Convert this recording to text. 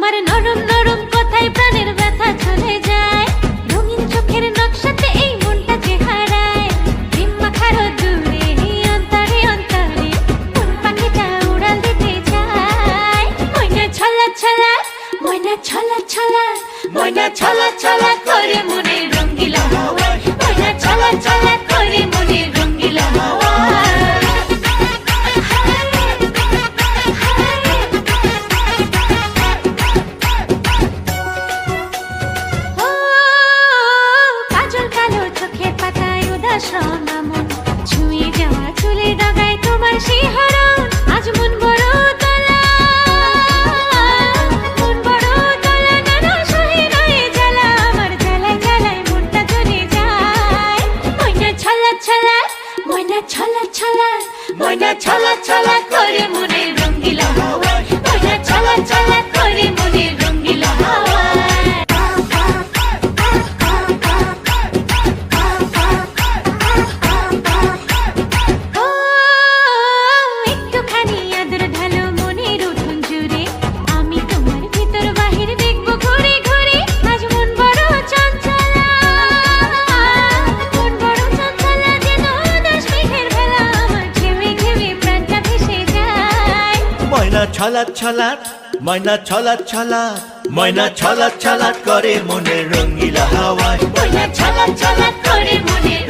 তোমার নরম নরম কথায় প্রাণের ব্যথা চলে যায়, রঙিন চোখের নকশাতে এই মনটা যে হারায়। প্রেম মাখারো দূরে অন্তরে অন্তরে কোন পাখিটা উড়াল দিতে যায়। ময়না ছলা ছলা, ময়না ছলা ছলা, ময়না ছলা ছলা করে মনের রঙ্গিলা হাওয়ায়, ময়না ছলা ছলা করে মনের রঙ্গিলা হাওয়ায়। মন ছুঁয়ে যাওয়া চুলের ডগায় তোমার শিহরণ, আজ মন বড় তলা, মন বড় তলা, নানা সহে রয়ে জ্বালা, আমার জ্বালায় জ্বালায় মনটা জ্বলে যায়। ময়না ছলা ছলা, ময়না ছলা ছলা, ময়না ছলা ছলা করে মনের রঙ্গিলা হাওয়ায়, ময়না ছলা ছলা করে মনের রঙ্গিলা হাওয়ায়। ময়না ছলা ছলা, ময়না ছলা ছলা, ময়না ছলা ছলা করে মনের রঙ্গিলা হাওয়ায়, ময়না ছলা ছলা করে মনের